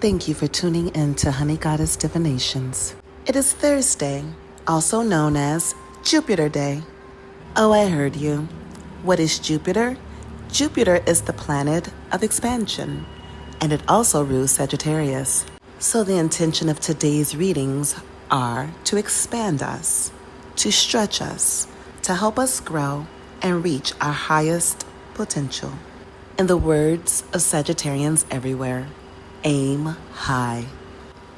Thank you for tuning in to Hunny Goddess Divinations. It is Thursday, also known as Jupiter Day. Oh, I heard you. What is Jupiter? Jupiter is the planet of expansion, and it also rules Sagittarius. So the intention of today's readings are to expand us, to stretch us, to help us grow and reach our highest potential. In the words of Sagittarians everywhere, aim high.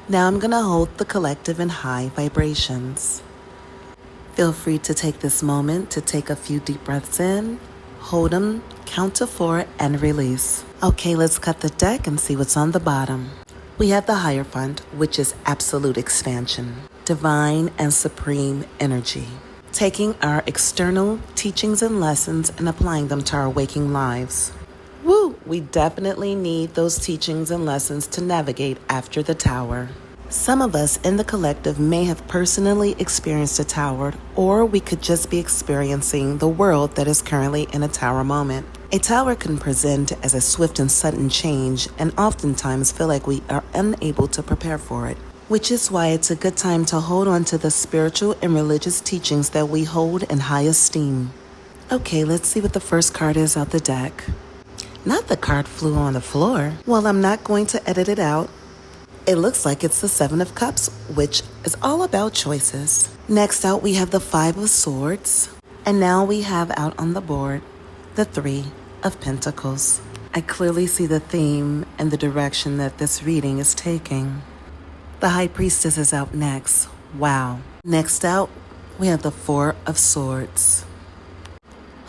Now I'm going to hold the collective in high vibrations. Feel free to take this moment to take a few deep breaths in, hold them, count to 4, and release. Okay, let's cut the deck and see what's on the bottom. We have the Hierophant, which is absolute expansion, divine and supreme energy, taking our external teachings and lessons and applying them to our waking lives. Woo! We definitely need those teachings and lessons to navigate after the tower. Some of us in the collective may have personally experienced a tower, or we could just be experiencing the world that is currently in a tower moment. A tower can present as a swift and sudden change and oftentimes feel like we are unable to prepare for it, which is why it's a good time to hold on to the spiritual and religious teachings that we hold in high esteem. Okay, let's see what the first card is out the deck. Not the card flew on the floor. Well, I'm not going to edit it out. It looks like it's the 7 of Cups, which is all about choices. Next out, we have the 5 of Swords. And now we have out on the board the 3 of Pentacles. I clearly see the theme and the direction that this reading is taking. The High Priestess is out next. Wow. Next out, we have the 4 of Swords.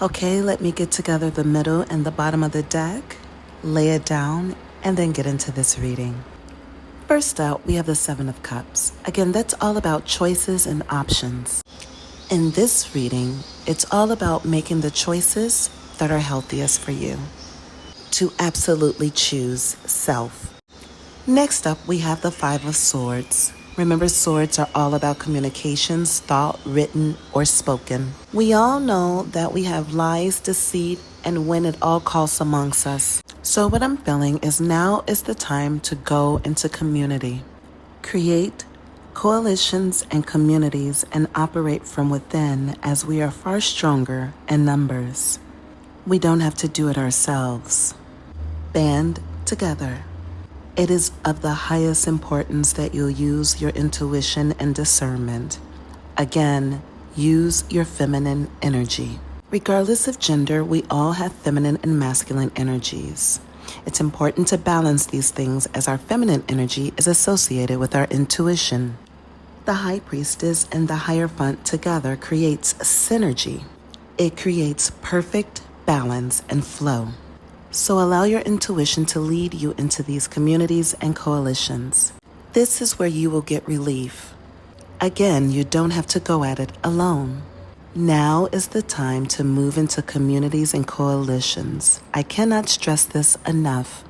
Okay, let me get together the middle and the bottom of the deck, lay it down, and then get into this reading. First out, we have the 7 of Cups. Again, that's all about choices and options. In this reading, it's all about making the choices that are healthiest for you. To absolutely choose self. Next up, we have the 5 of Swords. Remember, swords are all about communications, thought, written, or spoken. We all know that we have lies, deceit, and when it all costs amongst us. So what I'm feeling is now is the time to go into community. Create coalitions and communities and operate from within, as we are far stronger in numbers. We don't have to do it ourselves. Band together. It is of the highest importance that you'll use your intuition and discernment. Again, use your feminine energy. Regardless of gender, we all have feminine and masculine energies. It's important to balance these things as our feminine energy is associated with our intuition. The High Priestess and the Hierophant together creates synergy. It creates perfect balance and flow. So allow your intuition to lead you into these communities and coalitions. This is where you will get relief. Again, you don't have to go at it alone. Now is the time to move into communities and coalitions. I cannot stress this enough.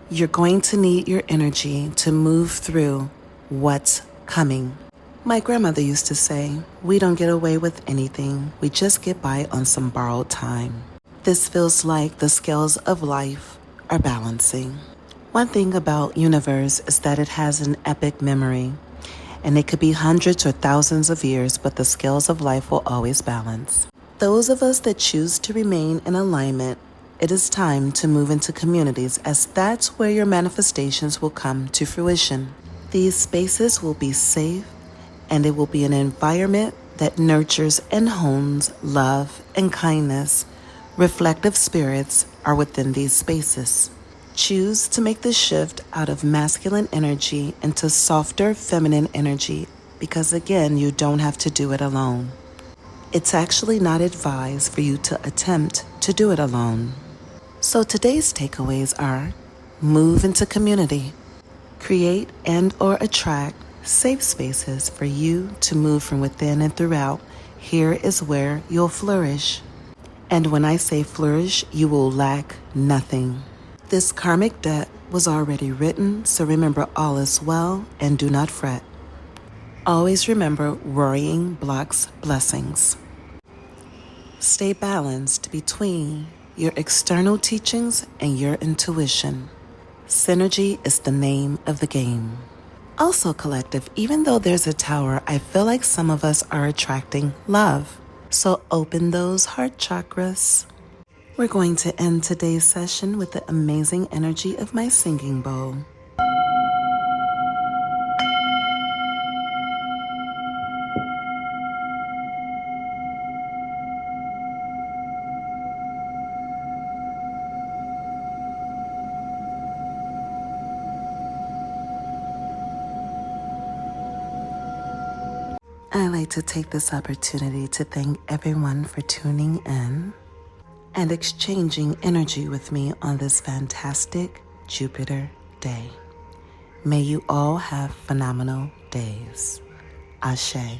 You're going to need your energy to move through what's coming. My grandmother used to say, we don't get away with anything. We just get by on some borrowed time. This feels like the scales of life are balancing. One thing about universe is that it has an epic memory, and it could be hundreds or thousands of years, but the scales of life will always balance. Those of us that choose to remain in alignment, it is time to move into communities, as that's where your manifestations will come to fruition. These spaces will be safe, and it will be an environment that nurtures and hones love and kindness. Reflective spirits are within these spaces. Choose to make the shift out of masculine energy into softer feminine energy, because again, you don't have to do it alone. It's actually not advised for you to attempt to do it alone. So today's takeaways are: move into community, create and or attract safe spaces for you to move from within and throughout. Here is where you'll flourish. And when I say flourish, you will lack nothing. This karmic debt was already written, so remember, all is well and do not fret. Always remember, worrying blocks blessings. Stay balanced between your external teachings and your intuition. Synergy is the name of the game. Also, collective, even though there's a tower, I feel like some of us are attracting love. So open those heart chakras. We're going to end today's session with the amazing energy of my singing bowl. I like to take this opportunity to thank everyone for tuning in and exchanging energy with me on this fantastic Jupiter day. May you all have phenomenal days. Ashe.